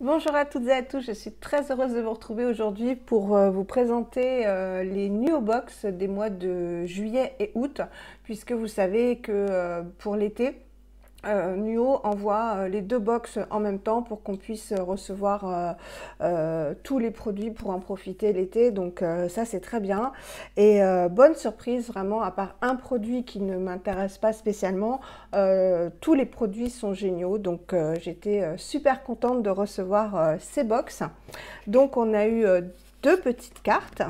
Bonjour à toutes et à tous, je suis très heureuse de vous retrouver aujourd'hui pour vous présenter les Nuo Box des mois de juillet et août, puisque vous savez que pour l'été, Nuo envoie les deux box en même temps pour qu'on puisse recevoir tous les produits pour en profiter l'été. Donc ça c'est très bien. Et bonne surprise vraiment, à part un produit qui ne m'intéresse pas spécialement, tous les produits sont géniaux. Donc j'étais super contente de recevoir ces box. Donc on a eu deux petites cartes.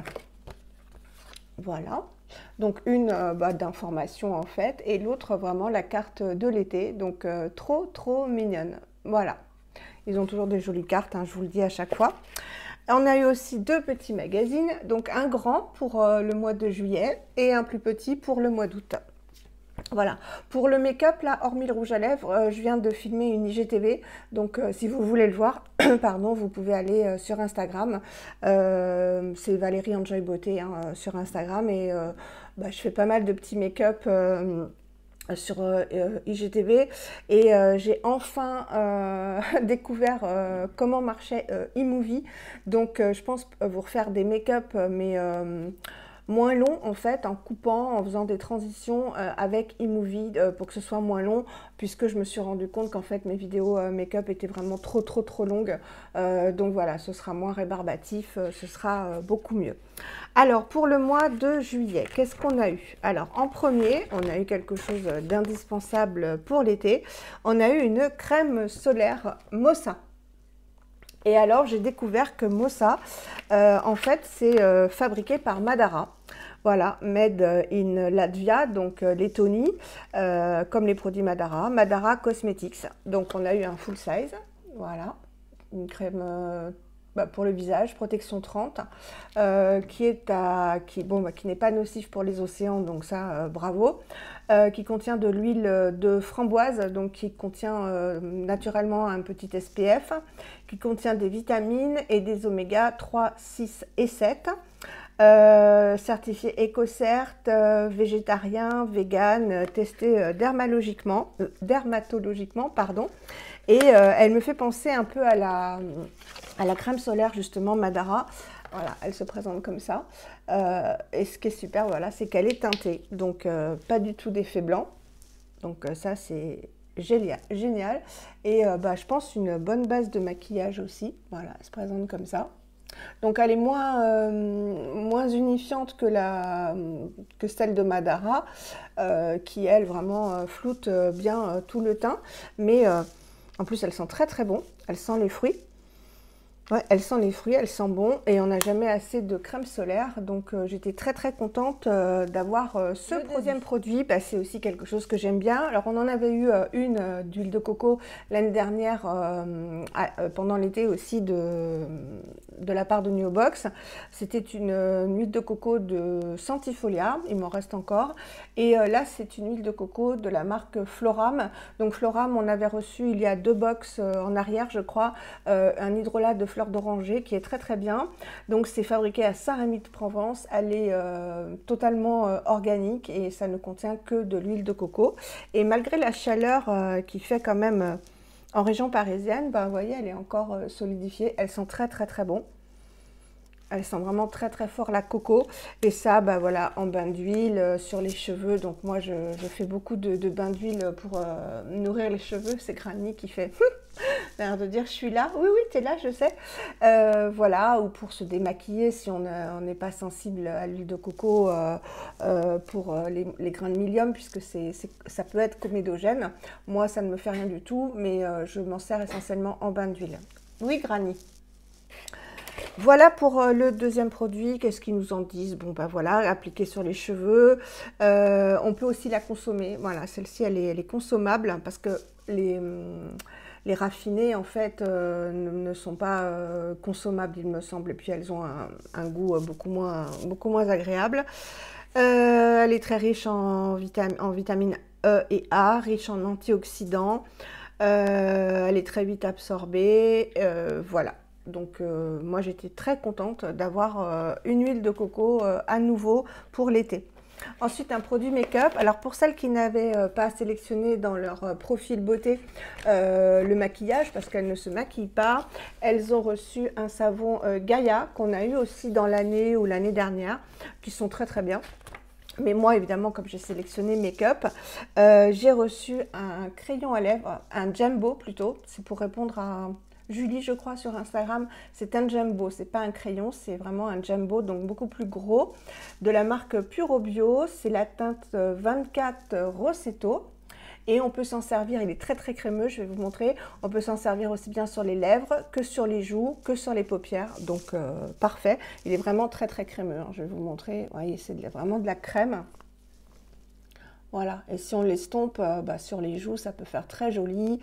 Voilà. Donc une d'information en fait, et l'autre vraiment la carte de l'été, donc trop mignonne. Voilà, ils ont toujours des jolies cartes, hein, je vous le dis à chaque fois. On a eu aussi deux petits magazines, donc un grand pour le mois de juillet et un plus petit pour le mois d'août. Voilà, pour le make-up, là, hormis le rouge à lèvres, je viens de filmer une IGTV, donc si vous voulez le voir, pardon, vous pouvez aller sur Instagram, c'est Valérie Enjoy Beauté hein, sur Instagram, et je fais pas mal de petits make-up sur IGTV, et j'ai enfin découvert comment marchait iMovie, donc je pense vous refaire des make-up, mais moins long en fait, en coupant, en faisant des transitions avec iMovie pour que ce soit moins long, puisque je me suis rendu compte qu'en fait mes vidéos make-up étaient vraiment trop longues, donc voilà, ce sera moins rébarbatif, ce sera beaucoup mieux. Alors pour le mois de juillet, qu'est-ce qu'on a eu? Alors en premier, on a eu quelque chose d'indispensable pour l'été, on a eu une crème solaire Mossa. Et alors, j'ai découvert que Mossa, en fait, c'est fabriqué par Madara. Voilà, Made in Latvia, donc Lettonie, comme les produits Madara. Madara Cosmetics. Donc, on a eu un full size. Voilà, une crème pour le visage, protection 30, qui n'est pas nocif pour les océans, donc ça, bravo. Qui contient de l'huile de framboise, donc qui contient naturellement un petit SPF, qui contient des vitamines et des oméga 3, 6 et 7. Certifié EcoCert, végétarien, vegan, testé dermatologiquement, pardon. Et elle me fait penser un peu à la crème solaire justement Madara. Voilà, elle se présente comme ça. Et ce qui est super, voilà, c'est qu'elle est teintée, donc pas du tout d'effet blanc. Donc ça c'est génial. Et je pense une bonne base de maquillage aussi. Voilà, elle se présente comme ça. Donc elle est moins unifiante que celle de Madara, qui elle vraiment floute bien tout le teint. Mais en plus elle sent très bon, elle sent les fruits. Ouais, elle sent les fruits, elle sent bon, et on n'a jamais assez de crème solaire, donc j'étais très contente d'avoir ce deuxième produit. C'est aussi quelque chose que j'aime bien. Alors on en avait eu une d'huile de coco l'année dernière pendant l'été aussi de la part de Nuo Box. C'était une huile de coco de Centifolia, il m'en reste encore, et là c'est une huile de coco de la marque Floram. Donc Floram, on avait reçu il y a deux box en arrière je crois, un hydrolat de fleur d'oranger qui est très bien. Donc c'est fabriqué à Saint-Rémy-de-Provence, elle est totalement organique et ça ne contient que de l'huile de coco. Et malgré la chaleur qui fait quand même en région parisienne, vous voyez, elle est encore solidifiée, elle sent très bon. Elle sent vraiment très fort la coco, et ça voilà, en bain d'huile sur les cheveux. Donc moi je fais beaucoup de bains d'huile pour nourrir les cheveux. C'est Granny qui fait l'air de dire je suis là, oui t'es là, je sais. Voilà, ou pour se démaquiller si on n'est pas sensible à l'huile de coco, pour les grains de milium, puisque ça peut être comédogène. Moi ça ne me fait rien du tout, mais je m'en sers essentiellement en bain d'huile. Oui Granny. Voilà pour le deuxième produit. Qu'est-ce qu'ils nous en disent? Bon voilà, appliquer sur les cheveux. On peut aussi la consommer. Voilà, celle-ci elle est consommable, parce que les raffinés en fait ne sont pas consommables il me semble, et puis elles ont un goût beaucoup moins agréable. Elle est très riche en vitamines E et A, riche en antioxydants. Elle est très vite absorbée. Voilà. Donc moi j'étais très contente d'avoir une huile de coco à nouveau pour l'été. Ensuite, un produit make-up. Alors, pour celles qui n'avaient pas sélectionné dans leur profil beauté le maquillage, parce qu'elles ne se maquillent pas, elles ont reçu un savon Gaïa qu'on a eu aussi dans l'année ou l'année dernière, qui sont très très bien. Mais moi, évidemment, comme j'ai sélectionné make-up, j'ai reçu un crayon à lèvres, un Jumbo plutôt. C'est pour répondre à Julie, je crois, sur Instagram. C'est un Jumbo, c'est pas un crayon, c'est vraiment un Jumbo, donc beaucoup plus gros, de la marque Puro Bio. C'est la teinte 24 Rossetto. Et on peut s'en servir, il est très très crémeux, je vais vous montrer. On peut s'en servir aussi bien sur les lèvres que sur les joues, que sur les paupières. Donc parfait, il est vraiment très très crémeux, hein. Je vais vous montrer, vous voyez, c'est vraiment de la crème. Voilà, et si on l'estompe sur les joues, ça peut faire très joli,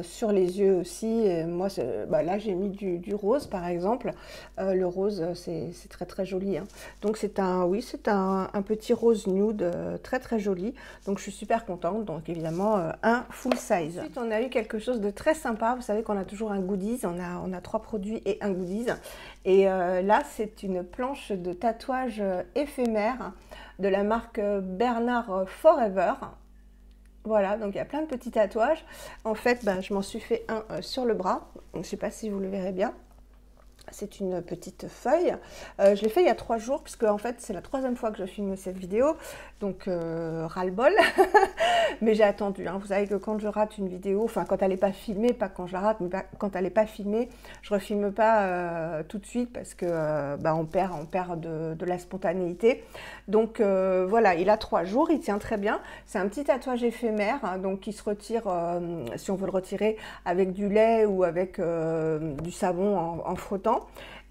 sur les yeux aussi. Et moi, là, j'ai mis du rose, par exemple. Le rose, c'est très très joli, hein. Donc, c'est un petit rose nude très très joli. Donc, je suis super contente. Donc, évidemment, un full size. Ensuite, on a eu quelque chose de très sympa. Vous savez qu'on a toujours un goodies. On a 3 produits et un goodies. Et là, c'est une planche de tatouage éphémère de la marque Bernard Forever. Voilà, donc il y a plein de petits tatouages. En fait, je m'en suis fait un sur le bras. Je ne sais pas si vous le verrez bien. C'est une petite feuille. Je l'ai fait il y a 3 jours, puisque en fait, c'est la 3e fois que je filme cette vidéo. Donc, ras-le-bol. Mais j'ai attendu, hein. Vous savez que quand je rate une vidéo, enfin, quand elle n'est pas filmée, pas quand je la rate, mais quand elle n'est pas filmée, je ne refilme pas tout de suite parce que on perd de la spontanéité. Donc, voilà, il a 3 jours, il tient très bien. C'est un petit tatouage éphémère, hein, donc qui se retire, si on veut le retirer, avec du lait ou avec du savon en frottant.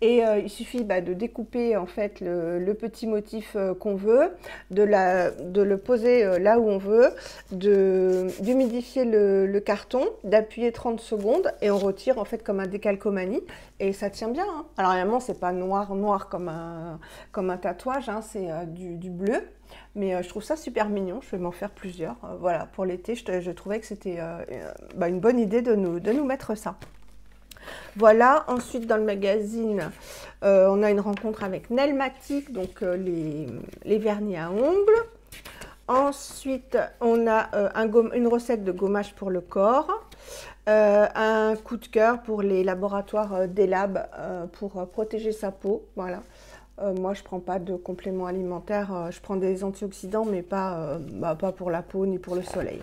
Et il suffit de découper en fait le petit motif qu'on veut, de le poser là où on veut, d'humidifier le carton, d'appuyer 30 secondes et on retire en fait comme un décalcomanie et ça tient bien, hein. Alors évidemment c'est pas noir comme un tatouage, hein, c'est du bleu. Mais je trouve ça super mignon, je vais m'en faire plusieurs. Voilà, pour l'été, je trouvais que c'était une bonne idée de nous mettre ça. Voilà, ensuite dans le magazine, on a une rencontre avec Nelmatic, donc les vernis à ongles. Ensuite, on a une recette de gommage pour le corps, un coup de cœur pour les laboratoires d'Elab pour protéger sa peau. Voilà. Moi, je ne prends pas de compléments alimentaires, je prends des antioxydants, mais pas pour la peau ni pour le soleil.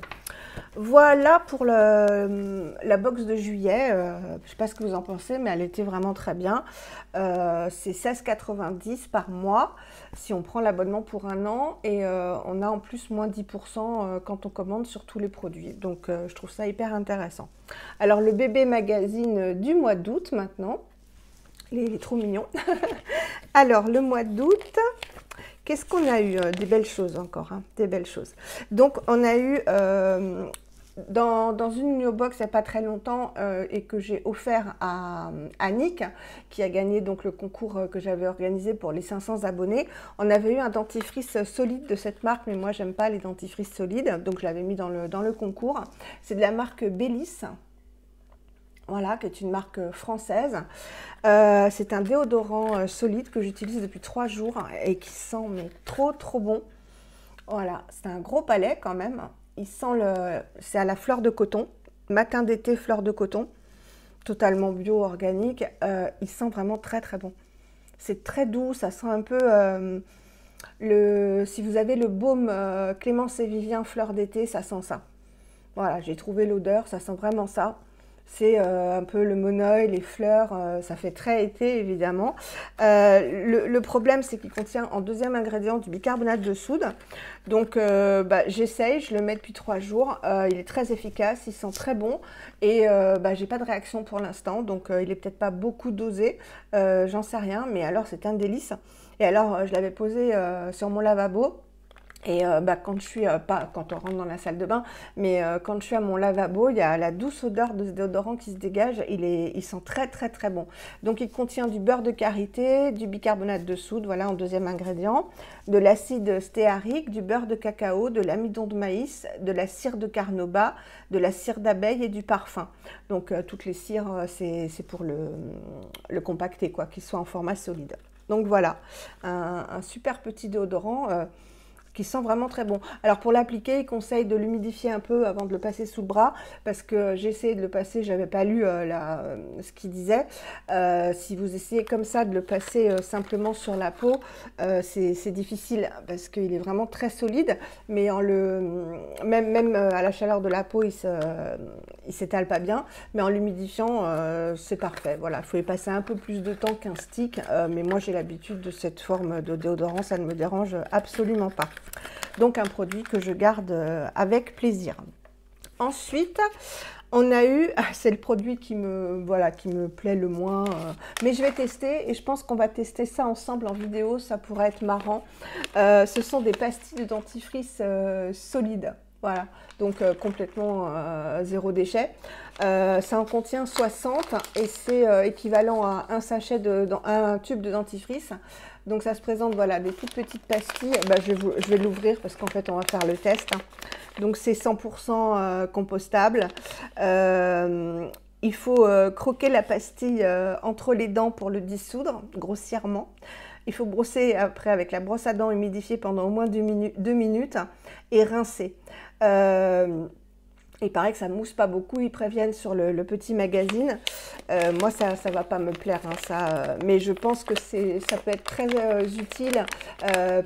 Voilà pour la box de juillet. Je ne sais pas ce que vous en pensez, mais elle était vraiment très bien. C'est 16,90 par mois si on prend l'abonnement pour 1 an et on a en plus moins 10% quand on commande sur tous les produits. Donc, je trouve ça hyper intéressant. Alors, le bébé magazine du mois d'août maintenant. Il est trop mignon. Alors, le mois d'août, qu'est-ce qu'on a eu? Des belles choses encore, hein, des belles choses. Donc, on a eu dans une New Box il n'y a pas très longtemps et que j'ai offert à Annick, qui a gagné donc le concours que j'avais organisé pour les 500 abonnés. On avait eu un dentifrice solide de cette marque, mais moi, j'aime pas les dentifrices solides, donc je l'avais mis dans le concours. C'est de la marque Bellis. Voilà, qui est une marque française. C'est un déodorant solide que j'utilise depuis 3 jours et qui sent mais trop bon. Voilà, c'est un gros palais quand même. Il sent c'est à la fleur de coton, matin d'été fleur de coton, totalement bio, organique. Il sent vraiment très bon. C'est très doux, ça sent un peu si vous avez le baume Clémence et Vivien fleur d'été, ça sent ça. Voilà, j'ai trouvé l'odeur, ça sent vraiment ça. C'est un peu le monoeil, les fleurs, ça fait très été évidemment. Le problème, c'est qu'il contient en 2e ingrédient du bicarbonate de soude. Donc j'essaye, je le mets depuis 3 jours. Il est très efficace, il sent très bon et j'ai pas de réaction pour l'instant. Donc il est peut-être pas beaucoup dosé, j'en sais rien, mais alors c'est un délice. Et alors je l'avais posé sur mon lavabo. Et quand je suis, pas quand on rentre dans la salle de bain, mais quand je suis à mon lavabo, il y a la douce odeur de ce déodorant qui se dégage. Il sent très bon. Donc il contient du beurre de karité, du bicarbonate de soude, voilà en 2e ingrédient, de l'acide stéarique, du beurre de cacao, de l'amidon de maïs, de la cire de carnauba, de la cire d'abeille et du parfum. Donc toutes les cires, c'est pour le compacter, quoi, qu'il soit en format solide. Donc voilà, un super petit déodorant. qui sent vraiment très bon. Alors pour l'appliquer, il conseille de l'humidifier un peu avant de le passer sous le bras, parce que j'ai essayé de le passer, j'avais pas lu ce qu'il disait. Si vous essayez comme ça de le passer simplement sur la peau, c'est difficile, parce qu'il est vraiment très solide, mais même à la chaleur de la peau, il s'étale pas bien, mais en l'humidifiant, c'est parfait. Voilà, il faut y passer un peu plus de temps qu'un stick, mais moi j'ai l'habitude de cette forme de déodorant, ça ne me dérange absolument pas. Donc un produit que je garde avec plaisir. Ensuite, on a eu, c'est le produit qui me plaît le moins, mais je vais tester et je pense qu'on va tester ça ensemble en vidéo, ça pourrait être marrant. Ce sont des pastilles de dentifrice solides. Voilà, donc complètement zéro déchet. Ça en contient 60 et c'est équivalent à un sachet un tube de dentifrice. Donc ça se présente, voilà, des toutes petites pastilles. Bah, je vais l'ouvrir parce qu'en fait on va faire le test. Donc c'est 100% compostable. Il faut croquer la pastille entre les dents pour le dissoudre grossièrement. Il faut brosser après avec la brosse à dents humidifiée pendant au moins 2 minutes et rincer. Il paraît que ça ne mousse pas beaucoup, ils préviennent sur le petit magazine. Moi, ça ne va pas me plaire, hein, mais je pense que ça peut être très utile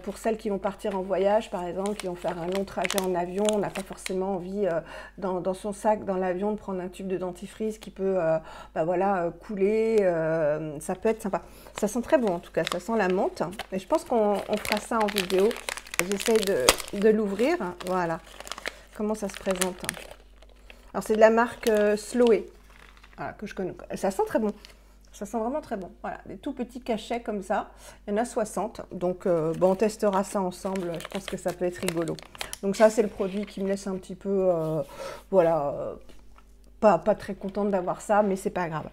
pour celles qui vont partir en voyage, par exemple, qui vont faire un long trajet en avion. On n'a pas forcément envie, dans son sac, dans l'avion, de prendre un tube de dentifrice qui peut voilà, couler. Ça peut être sympa. Ça sent très bon, en tout cas, ça sent la menthe. Et je pense qu'on fera ça en vidéo. J'essaye de l'ouvrir. Voilà. Comment ça se présente? Alors, c'est de la marque Sloé, voilà, que je connais. Ça sent très bon. Ça sent vraiment très bon. Voilà, des tout petits cachets comme ça. Il y en a 60. Donc, bon, on testera ça ensemble. Je pense que ça peut être rigolo. Donc, ça, c'est le produit qui me laisse un petit peu, voilà, pas très contente d'avoir ça, mais c'est pas grave.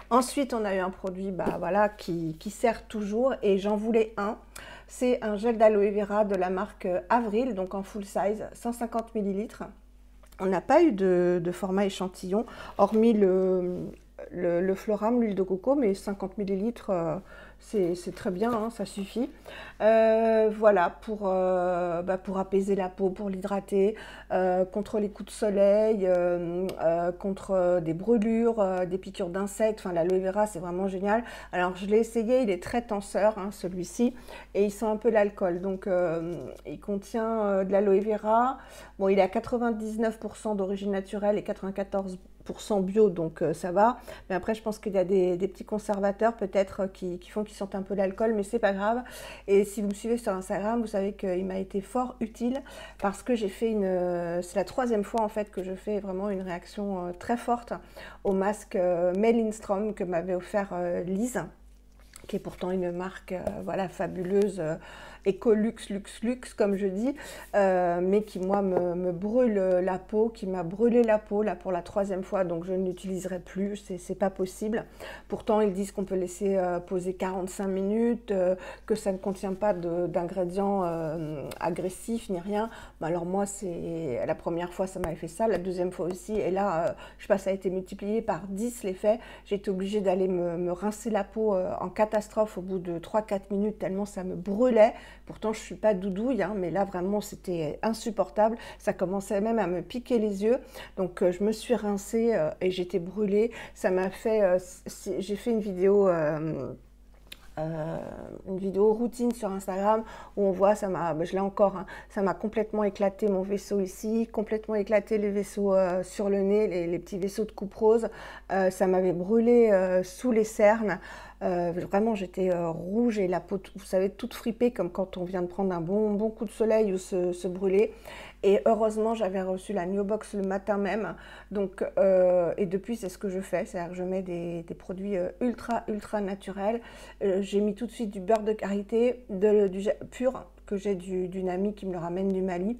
Ensuite, on a eu un produit, voilà, qui sert toujours et j'en voulais un. C'est un gel d'aloe vera de la marque Avril, donc en full size, 150 ml. On n'a pas eu de format échantillon, hormis le Floram, l'huile de coco, mais 50 ml, c'est très bien, hein, ça suffit. Voilà, pour apaiser la peau, pour l'hydrater, contre les coups de soleil, contre des brûlures, des piqûres d'insectes. Enfin, l'aloe vera, c'est vraiment génial. Alors, je l'ai essayé, il est très tenseur, hein, celui-ci, et il sent un peu l'alcool. Donc, il contient de l'aloe vera. Bon, il est à 99% d'origine naturelle et 94% bio, donc ça va. Mais après, je pense qu'il y a des petits conservateurs peut-être qui font qu'ils sentent un peu l'alcool, mais c'est pas grave. Et si vous me suivez sur Instagram, vous savez qu'il m'a été fort utile parce que j'ai fait c'est la 3e fois en fait que je fais vraiment une réaction très forte au masque Made in Strom que m'avait offert Lise, qui est pourtant une marque voilà, fabuleuse, écolux, luxe, comme je dis, mais qui, moi, me brûle la peau, qui m'a brûlé la peau, là, pour la 3e fois, donc je ne l'utiliserai plus, c'est pas possible. Pourtant, ils disent qu'on peut laisser poser 45 minutes, que ça ne contient pas d'ingrédients agressifs, ni rien. Bah, alors moi, c'est la première fois, ça m'avait fait ça, la 2e fois aussi, et là, je sais pas, ça a été multiplié par 10 l'effet. J'ai été obligée d'aller me rincer la peau en catastrophe au bout de 3-4 minutes, tellement ça me brûlait. Pourtant, je ne suis pas doudouille, hein, mais là, vraiment, c'était insupportable. Ça commençait même à me piquer les yeux. Donc, je me suis rincée et j'étais brûlée. Ça m'a fait... j'ai fait une vidéo routine sur Instagram où on voit, je l'ai encore, hein, ça m'a complètement éclaté mon vaisseau ici, complètement éclaté les vaisseaux sur le nez, les petits vaisseaux de coupe rose. Ça m'avait brûlé sous les cernes. Vraiment, j'étais rouge et la peau, vous savez, toute fripée comme quand on vient de prendre un bon coup de soleil ou se brûler. Et heureusement, j'avais reçu la Neobox le matin même. Donc, et depuis, c'est ce que je fais. C'est-à-dire que je mets des produits ultra naturels. J'ai mis tout de suite du beurre de karité, du pur, que j'ai d'une amie qui me le ramène du Mali.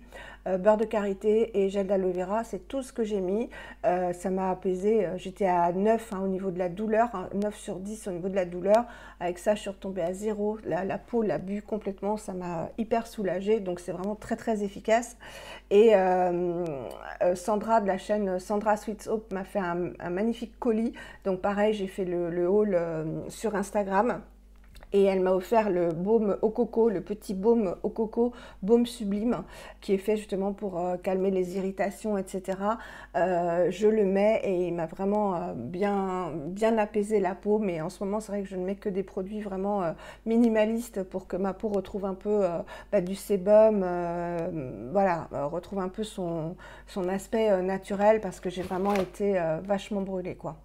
Beurre de karité et gel d'aloe vera, c'est tout ce que j'ai mis. Ça m'a apaisé. J'étais à 9 hein, au niveau de la douleur, hein, 9 sur 10 au niveau de la douleur. Avec ça, je suis retombée à 0. La peau l'a bu complètement. Ça m'a hyper soulagée. Donc, c'est vraiment très efficace. Et Sandra de la chaîne Sandra Sweet Soap m'a fait un magnifique colis. Donc, pareil, j'ai fait le haul sur Instagram. Et elle m'a offert le baume au coco, le petit baume au coco, baume sublime, qui est fait justement pour calmer les irritations, etc. Je le mets et il m'a vraiment bien apaisé la peau. Mais en ce moment, c'est vrai que je ne mets que des produits vraiment minimalistes pour que ma peau retrouve un peu du sébum, voilà, retrouve un peu son aspect naturel parce que j'ai vraiment été vachement brûlée, quoi.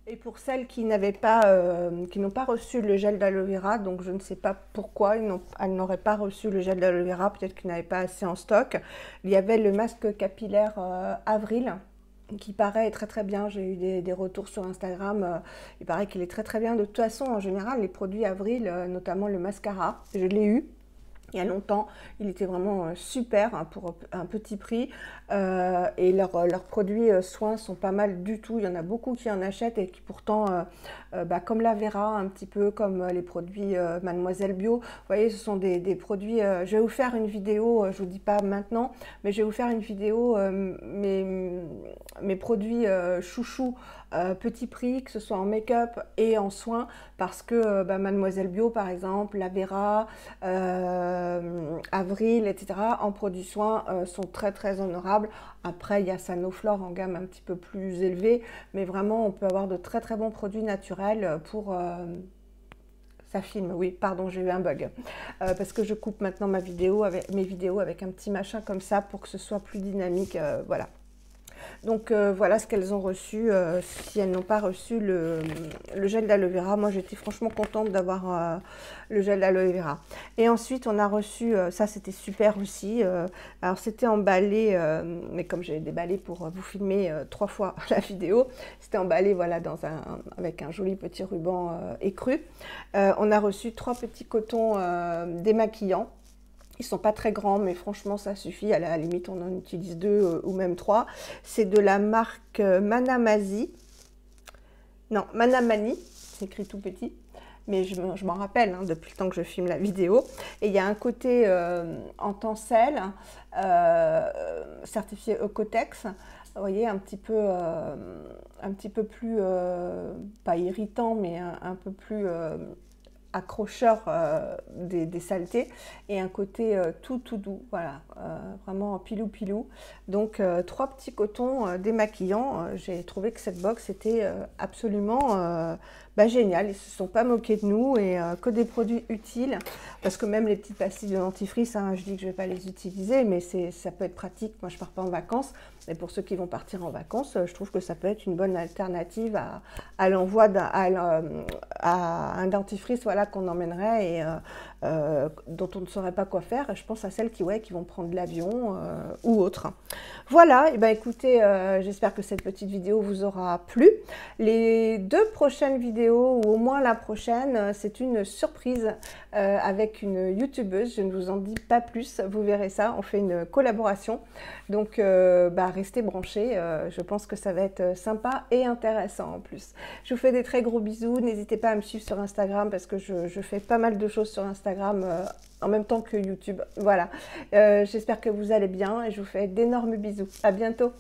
Et pour celles qui n'ont pas reçu le gel d'aloe vera, donc je ne sais pas pourquoi elles n'auraient pas reçu le gel d'aloe vera, peut-être qu'ils n'avaient pas assez en stock. Il y avait le masque capillaire Avril, qui paraît très très bien. J'ai eu des retours sur Instagram. Il paraît qu'il est très très bien. De toute façon, en général, les produits Avril, notamment le mascara, je l'ai eu il y a longtemps, il était vraiment super hein, pour un petit prix et leurs produits soins sont pas mal du tout. Il y en a beaucoup qui en achètent et qui pourtant, comme la Vera, un petit peu comme les produits Mademoiselle Bio, vous voyez, ce sont des produits. Je vais vous faire une vidéo, je vous dis pas maintenant, mais je vais vous faire une vidéo mes produits chouchous. Petit prix, que ce soit en make-up et en soins, parce que Mademoiselle Bio, par exemple, la Vera, Avril, etc., en produits soins, sont très très honorables. Après, il y a Sanoflore en gamme un petit peu plus élevée, mais vraiment, on peut avoir de très très bons produits naturels pour... Ça filme, oui, pardon, j'ai eu un bug. Parce que je coupe maintenant mes vidéos avec un petit machin comme ça pour que ce soit plus dynamique, voilà. Donc voilà ce qu'elles ont reçu. Si elles n'ont pas reçu le gel d'aloe vera, moi j'étais franchement contente d'avoir le gel d'aloe vera. Et ensuite on a reçu, ça c'était super aussi, alors c'était emballé, mais comme j'ai déballé pour vous filmer 3 fois la vidéo, c'était emballé voilà, avec un joli petit ruban écru. On a reçu 3 petits cotons démaquillants. Ils ne sont pas très grands, mais franchement, ça suffit. À la limite, on en utilise 2 ou même 3. C'est de la marque Manamasi. Non, Manamani. C'est écrit tout petit. Mais je m'en rappelle hein, depuis le temps que je filme la vidéo. Et il y a un côté en tencel, certifié Ecotex. Vous voyez, un petit peu plus, pas irritant, mais un peu plus... accrocheur des saletés et un côté tout doux, voilà, vraiment pilou. Donc 3 petits cotons démaquillants. J'ai trouvé que cette box était absolument géniale. Ils ne se sont pas moqués de nous et que des produits utiles parce que même les petites pastilles de dentifrice, hein, je dis que je ne vais pas les utiliser, mais ça peut être pratique. Moi, je ne pars pas en vacances. Et pour ceux qui vont partir en vacances, je trouve que ça peut être une bonne alternative à l'envoi à un dentifrice voilà, qu'on emmènerait et dont on ne saurait pas quoi faire. Et je pense à celles qui vont prendre l'avion ou autre. Voilà, et ben écoutez, j'espère que cette petite vidéo vous aura plu. Les 2 prochaines vidéos, ou au moins la prochaine, c'est une surprise avec une youtubeuse. Je ne vous en dis pas plus, vous verrez ça. On fait une collaboration. Donc, restez branchés. Je pense que ça va être sympa et intéressant en plus. Je vous fais des très gros bisous. N'hésitez pas à me suivre sur Instagram parce que je fais pas mal de choses sur Instagram en même temps que YouTube. Voilà. J'espère que vous allez bien et je vous fais d'énormes bisous. À bientôt.